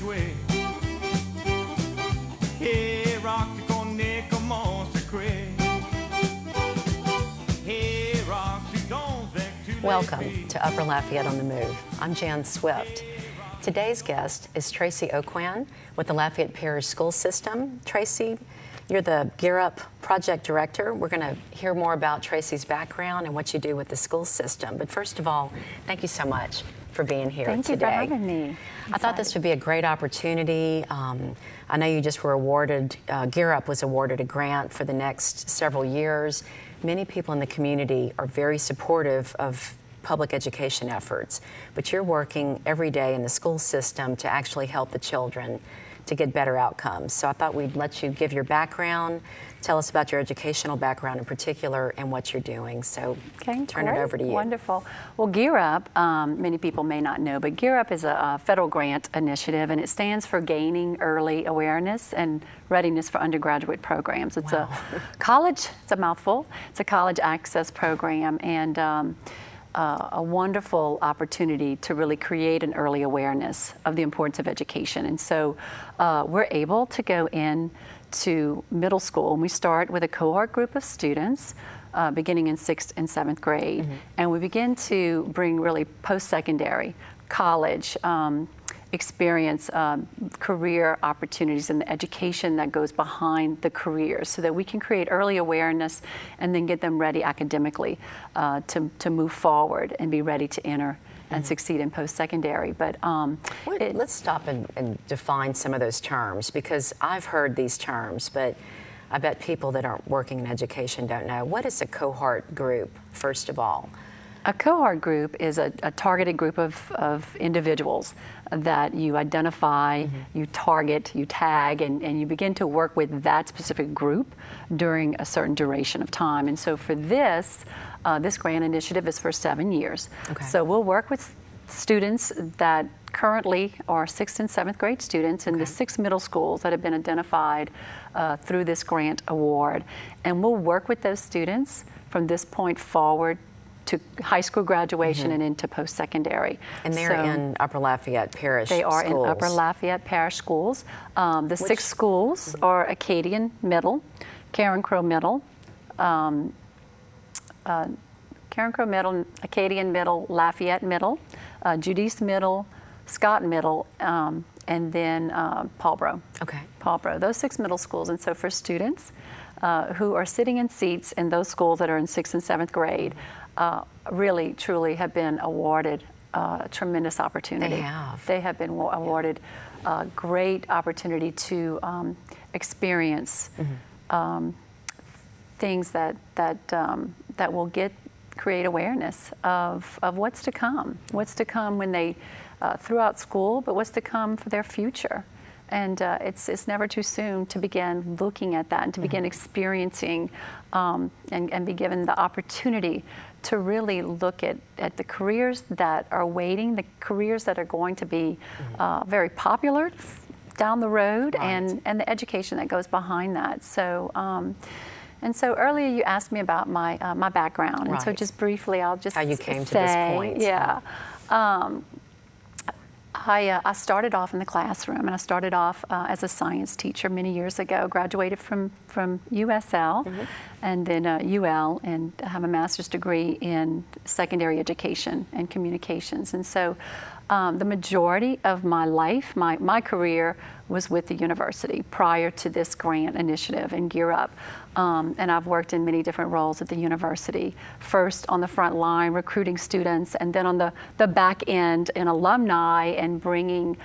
way. Hey, rock the cornet, comment secret. Hey, rock the dons back to Welcome to Upper Lafayette on the Move. I'm Jan Swift. Today's guest is Tracy Oquan with the Lafayette Parish School System. Tracy, you're the Gear Up Project Director. We're going to hear more about Tracy's background and what you do with the school system. But first of all, thank you so much for being here today. Thank you for having me. I thought this would be a great opportunity. I know you just were awarded, Gear Up was awarded a grant for the next several years. Many people in the community are very supportive of public education efforts, but you're working every day in the school system to actually help the children to get better outcomes. So I thought we'd let you give your background, tell us about your educational background in particular and what you're doing. So turn it over to you. Wonderful. Well, Gear Up, many people may not know, but Gear Up is a federal grant initiative, and it stands for Gaining Early Awareness and Readiness for Undergraduate Programs. It's a college, it's a mouthful, it's a college access program, and a wonderful opportunity to really create an early awareness of the importance of education. And so we're able to go in to middle school, and we start with a cohort group of students beginning in 6th and 7th grade. And we begin to bring really post-secondary, college, experience, career opportunities, and the education that goes behind the careers, so that we can create early awareness and then get them ready academically to move forward and be ready to enter and succeed in post-secondary. But let's stop and define some of those terms, because I've heard these terms, but I bet people that aren't working in education don't know. What is a cohort group, first of all? A cohort group is a targeted group of individuals that you identify, you target, you tag, and you begin to work with that specific group during a certain duration of time. And so for this grant initiative is for 7 years. Okay. So we'll work with students that currently are 6th and 7th grade students in the 6 middle schools that have been identified through this grant award. And we'll work with those students from this point forward to high school graduation and into post-secondary. And they're in Upper Lafayette Parish schools. They are in Upper Lafayette Parish schools. The 6 schools are Acadian Middle, Karen Crow Middle, Acadian Middle, Lafayette Middle, Judice Middle, Scott Middle, and then Paulboro. Okay. Paulboro, those 6 middle schools. And so for students who are sitting in seats in those schools that are in 6th and 7th grade, really, truly have been awarded a tremendous opportunity. They have. They have been awarded a great opportunity to experience things that will create awareness of what's to come. What's to come when they throughout school, but what's to come for their future. And it's never too soon to begin looking at that and to begin experiencing and be given the opportunity to really look at the careers that are waiting, the careers that are going to be very popular down the road, and the education that goes behind that. So, and so earlier you asked me about my background, and so just briefly I'll just how you came to this point. Yeah. I started off in the classroom, and I started off as a science teacher many years ago. Graduated from USL and then UL, and have a master's degree in secondary education and communications. And so the majority of my life, my career was with the university prior to this grant initiative and Gear Up. And I've worked in many different roles at the university, first on the front line recruiting students, and then on the back end in alumni and bringing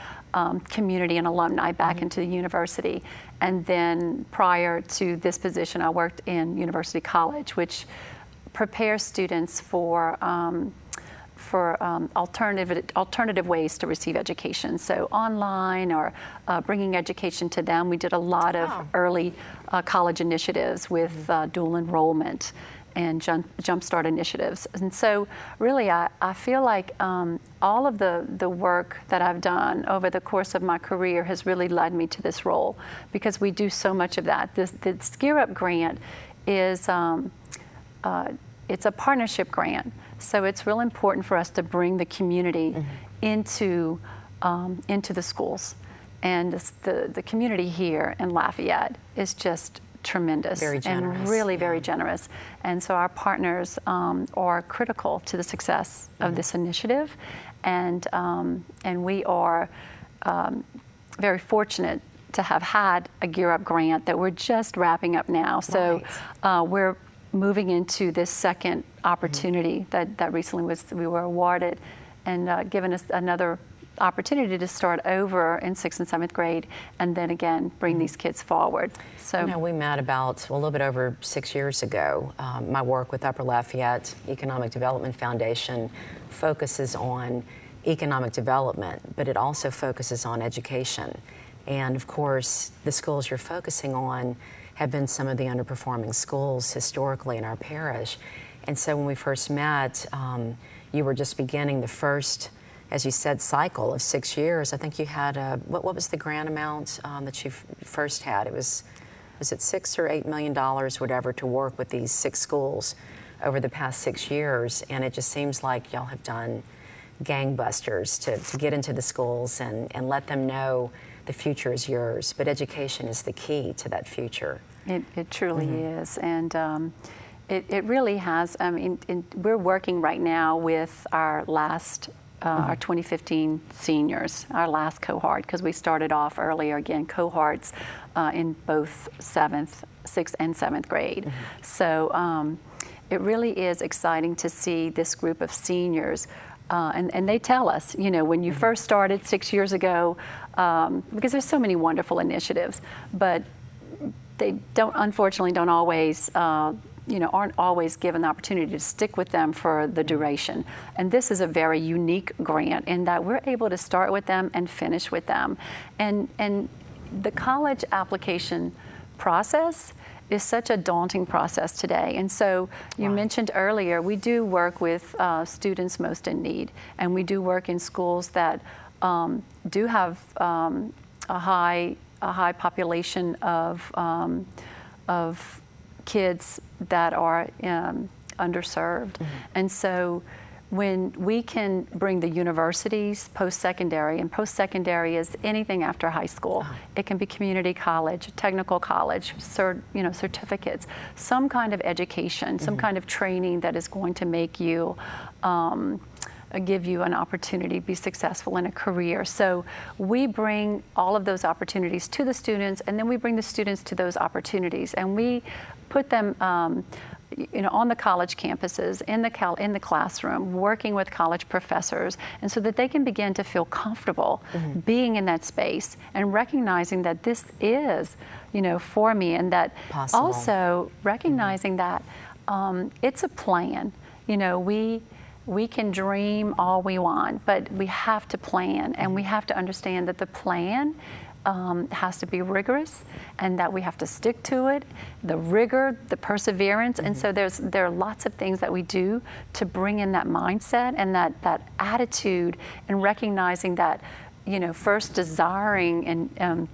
community and alumni back into the university. And then prior to this position, I worked in University College, which prepares students for alternative ways to receive education. So online or bringing education to them. We did a lot of early college initiatives with dual enrollment and jumpstart initiatives. And so really I feel like all of the work that I've done over the course of my career has really led me to this role, because we do so much of that. This Gear Up grant is it's a partnership grant. So it's real important for us to bring the community into the schools. And the community here in Lafayette is just tremendous. Very generous. And really very generous. And so our partners are critical to the success of this initiative. And we are very fortunate to have had a Gear Up grant that we're just wrapping up now. So we're moving into this second opportunity that recently we were awarded, and given us another opportunity to start over in 6th and 7th grade, and then again bring these kids forward. So we met about a little bit over 6 years ago. My work with Upper Lafayette Economic Development Foundation focuses on economic development, but it also focuses on education. And of course, the schools you're focusing on have been some of the underperforming schools historically in our parish. And so when we first met, you were just beginning the first, as you said, cycle of 6 years. I think you had what was the grant amount that you first had? Was it $6 or $8 million, whatever, to work with these 6 schools over the past 6 years? And it just seems like y'all have done gangbusters to get into the schools and let them know the future is yours. But education is the key to that future. It truly is. And it really has. I mean, we're working right now with our last our 2015 seniors, our last cohort, because we started off earlier, again, cohorts in both 6th and 7th grade. So it really is exciting to see this group of seniors. And they tell us, when you first started 6 years ago, because there's so many wonderful initiatives, but they unfortunately don't always aren't always given the opportunity to stick with them for the duration. And this is a very unique grant in that we're able to start with them and finish with them. And the college application process is such a daunting process today. And so you mentioned earlier, we do work with students most in need, and we do work in schools that do have a high population of kids that are underserved. And so when we can bring the universities post-secondary, and post-secondary is anything after high school. It can be community college, technical college, certificates, some kind of education, some kind of training that is going to make you give you an opportunity to be successful in a career. So we bring all of those opportunities to the students, and then we bring the students to those opportunities, and we put them on the college campuses, in the classroom, working with college professors, and so that they can begin to feel comfortable being in that space and recognizing that this is, for me, and that also recognizing that it's a plan. We can dream all we want, but we have to plan, and we have to understand that the plan has to be rigorous, and that we have to stick to it, the rigor, the perseverance. And so there are lots of things that we do to bring in that mindset and that attitude, and recognizing that, first desiring and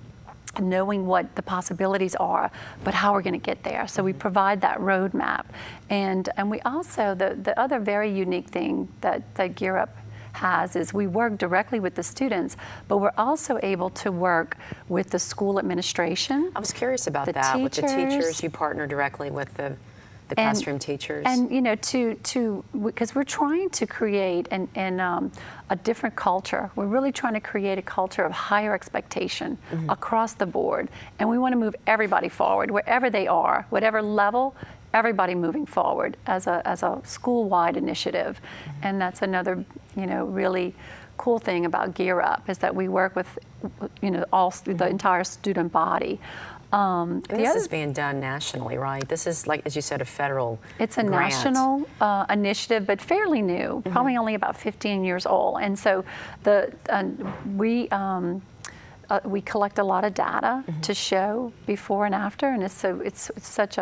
knowing what the possibilities are, but how we're going to get there. So we provide that roadmap. And we also, the other very unique thing that Gear Up has is we work directly with the students, but we're also able to work with the school administration. I was curious about that. With the teachers, you partner directly with the classroom teachers. And because we're trying to create a different culture. We're really trying to create a culture of higher expectation across the board. And we want to move everybody forward, wherever they are, whatever level, everybody moving forward as a school-wide initiative. And that's another, really cool thing about Gear Up, is that we work with, the entire student body. This is being done nationally, right? This is, like, as you said, a federal It's a grant. national initiative, but fairly new, probably only about 15 years old. And so we collect a lot of data to show before and after, and it's such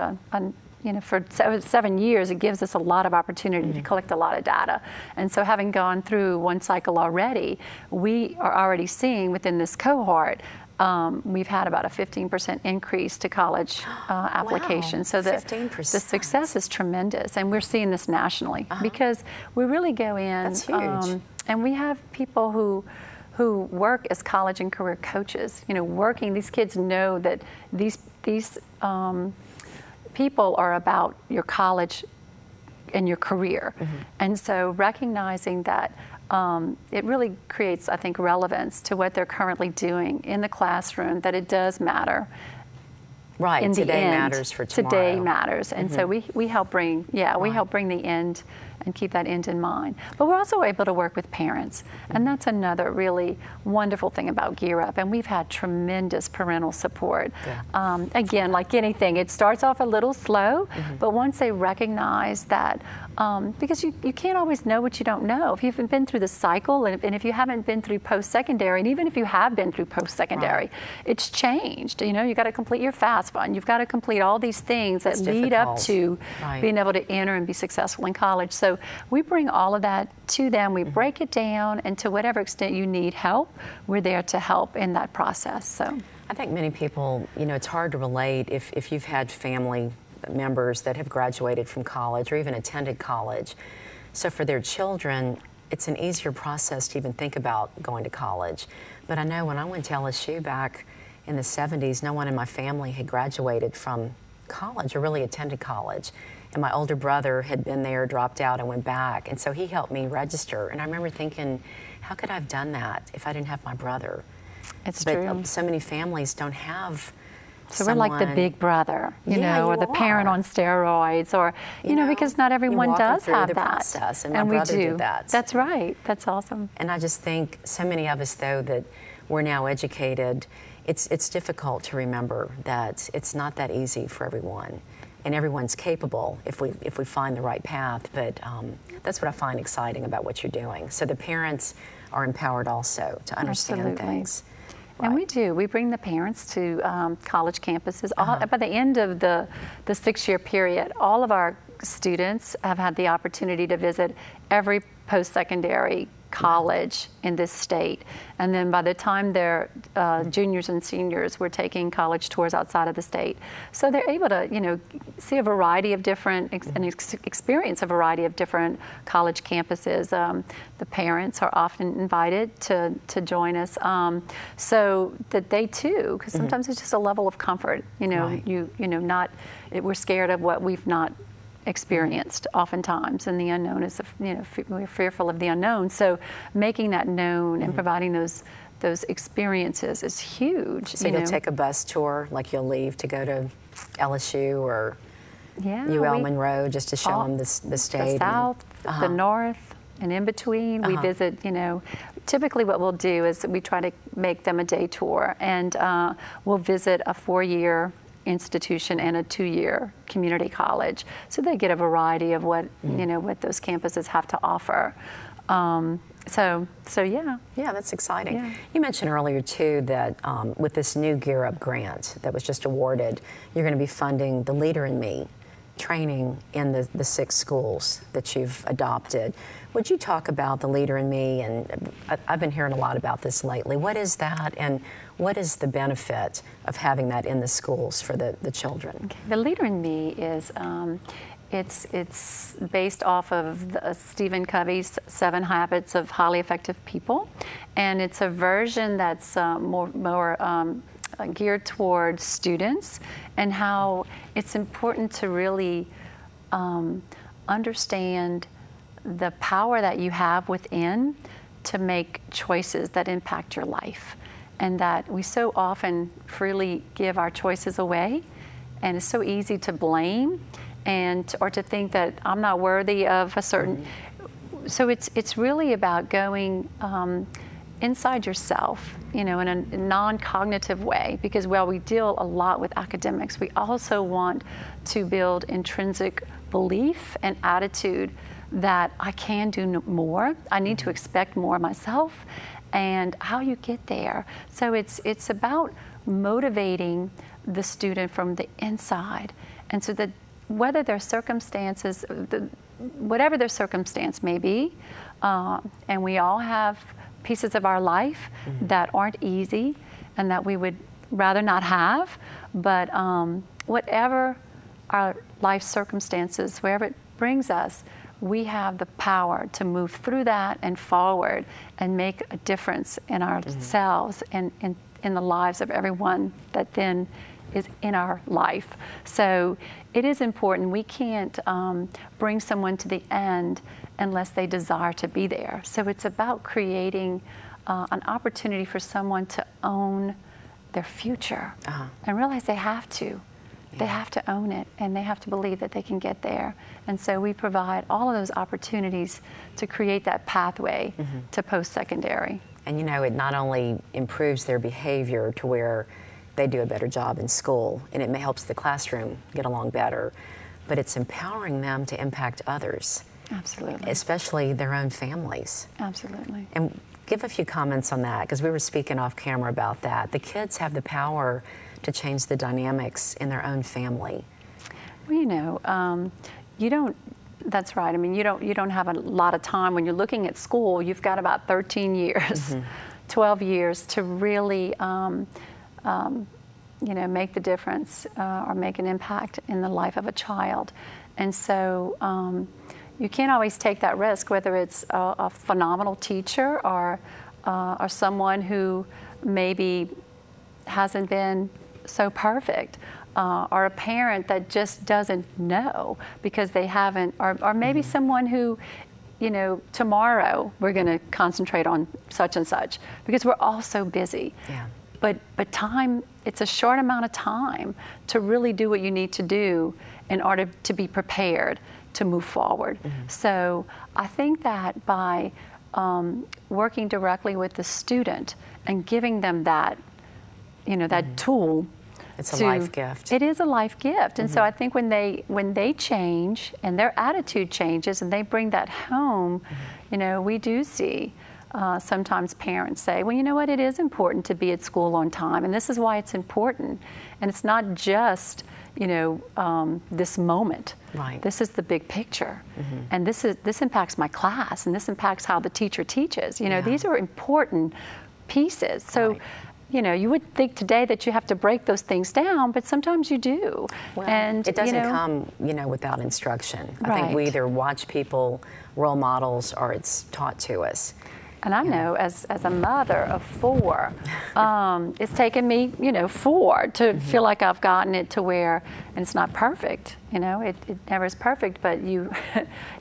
for 7 years, it gives us a lot of opportunity to collect a lot of data. And so having gone through one cycle already, we are already seeing within this cohort, we've had about a 15% increase to college applications. Wow, so 15%. The success is tremendous, and we're seeing this nationally because we really go in. That's huge. And we have people who who work as college and career coaches. You know, these kids know that these people are about your college and your career. And so recognizing that it really creates, I think, relevance to what they're currently doing in the classroom, that it does matter. Right, In today the end, matters for tomorrow. Today matters. And so we help bring, we help bring the end and keep that end in mind. But we're also able to work with parents. And that's another really wonderful thing about Gear Up. And we've had tremendous parental support. Yeah. Again, like anything, it starts off a little slow, but once they recognize that, because you can't always know what you don't know. If you haven't been through the cycle, and if you haven't been through post-secondary, and even if you have been through post-secondary, it's changed. You know, you got to complete your FAFSA, you've got to complete all these things that lead up to being able to enter and be successful in college. So we bring all of that to them. We break it down, and to whatever extent you need help, we're there to help in that process. So I think many people, you know, it's hard to relate if you've had family members that have graduated from college or even attended college. So for their children, it's an easier process to even think about going to college. But I know when I went to LSU back in the 70s, no one in my family had graduated from college or really attended college. And my older brother had been there, dropped out, and went back. And so he helped me register. And I remember thinking, how could I have done that if I didn't have my brother? it's But true. so many families don't have So we're like the big brother, you Yeah, know, or you the parent are. on steroids, or, you know, because not everyone walk them does through have the that. process, and my we brother do. did that. That's right. That's awesome. And I just think so many of us, though, that we're now educated, it's difficult to remember that it's not that easy for everyone. And everyone's capable if we find the right path. But that's what I find exciting about what you're doing. So the parents are empowered also to understand Absolutely. things. And we do. We bring the parents to college campuses. By the end of the 6-year period, all of our students have had the opportunity to visit every post-secondary college in this state. And then by the time they're juniors and seniors, we're taking college tours outside of the state. So they're able to, you know, see a variety of different, and experience a variety of different college campuses. The parents are often invited to join us, so that they too, because sometimes it's just a level of comfort, you know, we're scared of what we've not experienced oftentimes, and the unknown is, you know, we're fearful of the unknown. So making that known and providing those experiences is huge. So you'll take a bus tour, like you'll leave to go to LSU or UL Monroe, just to show them the state. The South, the North, and in between, we visit, you know, typically what we'll do is we try to make them a day tour, and we'll visit a 4-year institution and a 2-year community college, so they get a variety of what you know, what those campuses have to offer. So yeah, that's exciting. Yeah. You mentioned earlier too that with this new Gear Up grant that was just awarded, you're going to be funding the Leader in Me training in the 6 schools that you've adopted. Would you talk about the Leader in Me? And I've been hearing a lot about this lately. What is that, and what is the benefit of having that in the schools for the children? Okay. The Leader in Me is it's based off of Stephen Covey's 7 Habits of Highly Effective People, and it's a version that's more geared towards students, and how it's important to really understand the power that you have within to make choices that impact your life, and that we so often freely give our choices away, and it's so easy to blame or to think that I'm not worthy of a certain. So it's really about going inside yourself, you know, in a non-cognitive way, because while we deal a lot with academics, we also want to build intrinsic belief and attitude that I can do more, I need to expect more of myself, and how you get there. So it's about motivating the student from the inside, and so that whether their circumstances, whatever their circumstance may be, and we all have pieces of our life that aren't easy and that we would rather not have, but whatever our life circumstances, wherever it brings us, we have the power to move through that and forward and make a difference in ourselves and in the lives of everyone that then is in our life. So it is important. We can't bring someone to the end unless they desire to be there. So it's about creating an opportunity for someone to own their future and realize they have to. They have to own it, and they have to believe that they can get there. And so we provide all of those opportunities to create that pathway to post-secondary. And you know, it not only improves their behavior to where they do a better job in school, and it helps the classroom get along better, but it's empowering them to impact others. Absolutely. Especially their own families. Absolutely. And give a few comments on that, because we were speaking off camera about that. The kids have the power to change the dynamics in their own family. Well, you know, you don't. That's right. I mean, you don't have a lot of time when you're looking at school. You've got about 13 years, 12 years to really, you know, make the difference or make an impact in the life of a child. And so you can't always take that risk, whether it's a phenomenal teacher or someone who maybe hasn't been so perfect, or a parent that just doesn't know because they haven't, or maybe someone who, you know, tomorrow we're going to concentrate on such and such because we're all so busy. Yeah. But time, it's a short amount of time to really do what you need to do in order to be prepared to move forward. So I think that by working directly with the student and giving them that, you know, that tool. It's a life gift. It is a life gift. And so I think when they change and their attitude changes and they bring that home, you know, we do see sometimes parents say, well, you know what, it is important to be at school on time, and this is why it's important. And it's not just, you know, this moment. Right. This is the big picture. And this impacts my class, and this impacts how the teacher teaches. You know, these are important pieces. So, you know, you would think today that you have to break those things down, but sometimes you do. Well, and it doesn't you know, come, you know, without instruction. I think Right. we either watch people, role models, or it's taught to us. And I know as a mother of 4, it's taken me, you know, 4 to feel like I've gotten it to where, and it's not perfect, you know, it never is perfect, but you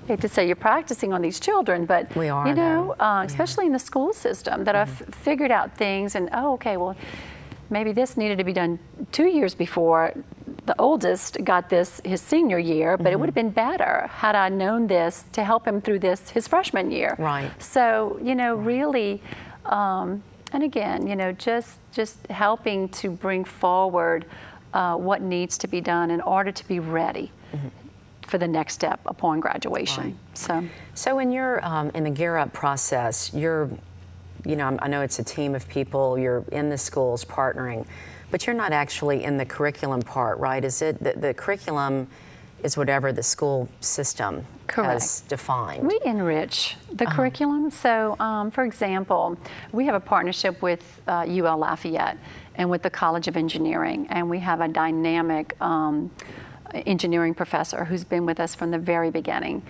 hate to say you're practicing on these children, but, We are, you know, though. especially in the school system, that I've figured out things and, oh, okay, well, maybe this needed to be done 2 years before the oldest got this his senior year, but it would have been better had I known this to help him through this his freshman year. Right. So, you know, really, and again, you know, just helping to bring forward what needs to be done in order to be ready for the next step upon graduation. Right. So in your in the Gear Up process, you're, you know, I know it's a team of people. You're in the schools partnering, but you're not actually in the curriculum part, right? Is it the curriculum is whatever the school system has defined? We enrich the curriculum. So, for example, we have a partnership with UL Lafayette and with the College of Engineering, and we have a dynamic engineering professor who's been with us from the very beginning.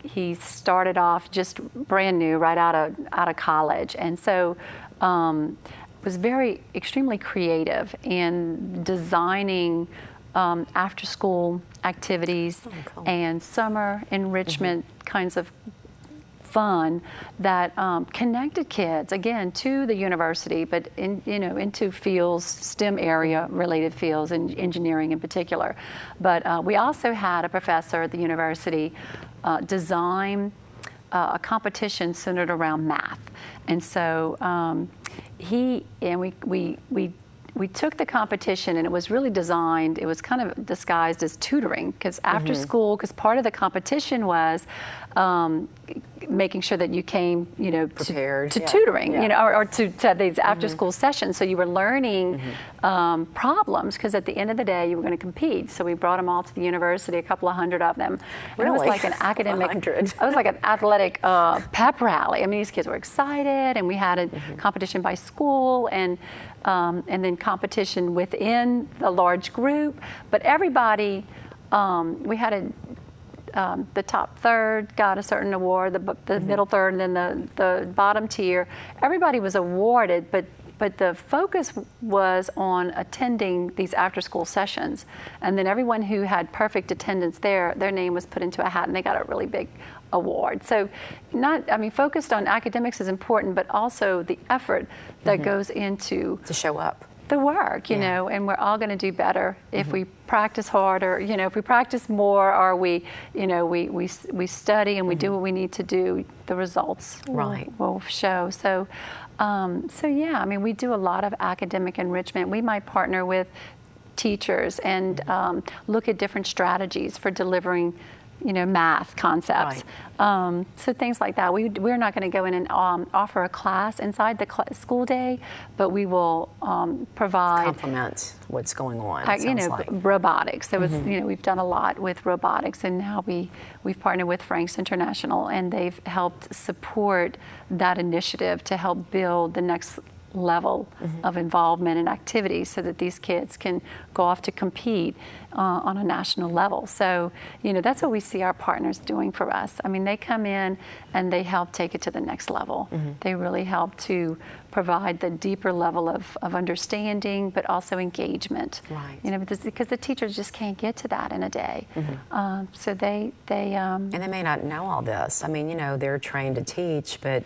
He started off just brand new, right out of college, and so was extremely creative in designing after-school activities and summer enrichment kinds of fun that connected kids again to the university, but into fields, STEM area related fields, and engineering in particular. But we also had a professor at the university design a competition centered around math, and so we took the competition, and it was really designed, it was kind of disguised as tutoring, because after school, because part of the competition was making sure that you came, you know, prepared to tutoring, you know, or to these after-school sessions. So you were learning problems, because at the end of the day, you were going to compete. So we brought them all to the university, a couple of hundred of them. And it was like an academic, it was like an athletic pep rally. I mean, these kids were excited, and we had a competition by school, and then competition within a large group. But everybody, we had the top third got a certain award, the middle third, and then the bottom tier. Everybody was awarded, but the focus was on attending these after-school sessions. And then everyone who had perfect attendance there, their name was put into a hat and they got a really big award. So focused on academics is important, but also the effort that goes into to show up. The work, you know, and we're all going to do better if we practice harder, you know, if we practice more, or we study and we do what we need to do, the results will show. So yeah, I mean, we do a lot of academic enrichment. We might partner with teachers and look at different strategies for delivering, you know, math concepts. So things like that. We're not going to go in and offer a class inside the school day, but we will provide complement what's going on. You know, robotics. There was, you know, we've done a lot with robotics, and now we've partnered with Frank's International, and they've helped support that initiative to help build the next level of involvement and activity so that these kids can go off to compete on a national level. So, you know, that's what we see our partners doing for us. I mean, they come in and they help take it to the next level. They really help to provide the deeper level of understanding, but also engagement. You know, because the teachers just can't get to that in a day. So they and they may not know all this. I mean, you know, they're trained to teach, but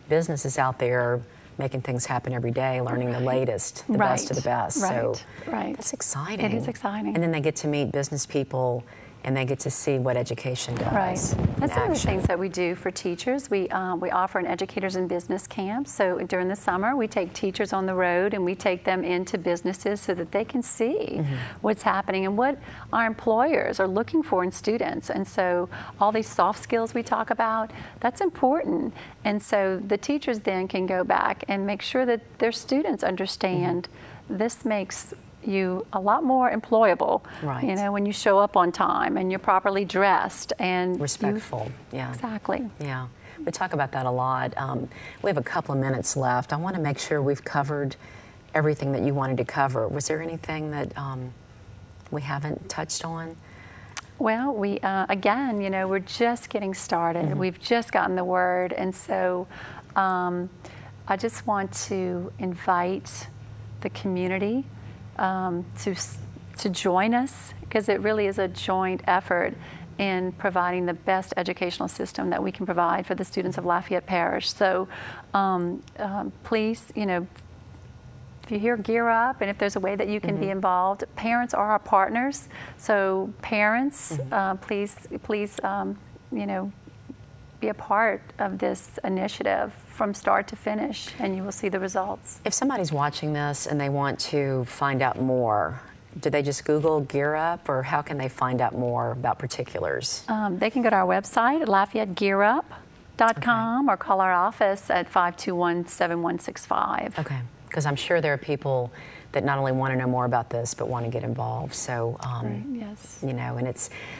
business is out there making things happen every day, learning the latest, the best of the best. So that's exciting. It is exciting. And then they get to meet business people and they get to see what education does. That's one of the things that we do for teachers. We offer an educators in business camp. So during the summer, we take teachers on the road and we take them into businesses so that they can see what's happening and what our employers are looking for in students. And so all these soft skills we talk about, that's important. And so the teachers then can go back and make sure that their students understand this makes you a lot more employable, you know, when you show up on time and you're properly dressed and respectful. Exactly. Yeah, we talk about that a lot. We have a couple of minutes left. I want to make sure we've covered everything that you wanted to cover. Was there anything that we haven't touched on? Well, we again, you know, we're just getting started. We've just gotten the word, and so I just want to invite the community to join us, because it really is a joint effort in providing the best educational system that we can provide for the students of Lafayette Parish. So please, you know, if you hear Gear Up and if there's a way that you can be involved, parents are our partners. So parents, please, you know, be a part of this initiative from start to finish, and you will see the results. If somebody's watching this and they want to find out more, do they just Google Gear Up, or how can they find out more about particulars? They can go to our website at LafayetteGearUp.com or call our office at 521-7165. Okay, because I'm sure there are people that not only want to know more about this, but want to get involved. So, you know, and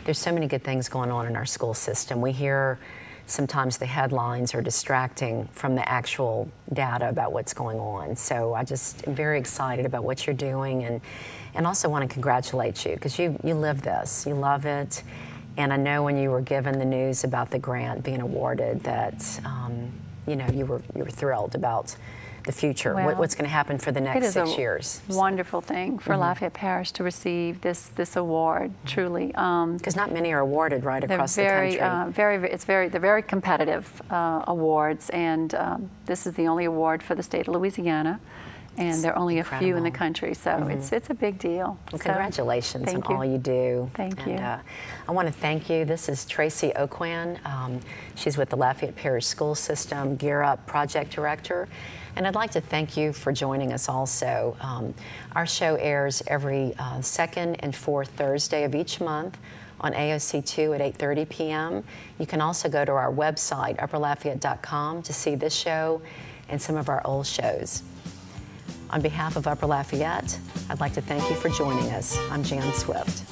there's so many good things going on in our school system. We hear sometimes the headlines are distracting from the actual data about what's going on. So I just am very excited about what you're doing, and also want to congratulate you, because you live this, you love it. And I know when you were given the news about the grant being awarded that, you know, you were thrilled about the future, what's going to happen for the next 6 years. It is a wonderful thing for Lafayette Parish to receive this award, truly. Because not many are awarded across the country. They're very competitive awards, and this is the only award for the state of Louisiana, and there are only a few in the country, so it's a big deal. Well, congratulations on all you do. Thank you. I want to thank you. This is Tracy Oquan. She's with the Lafayette Parish School System Gear Up Project Director. And I'd like to thank you for joining us also. Our show airs every second and fourth Thursday of each month on AOC2 at 8:30 p.m. You can also go to our website, upperlafayette.com, to see this show and some of our old shows. On behalf of Upper Lafayette, I'd like to thank you for joining us. I'm Jan Swift.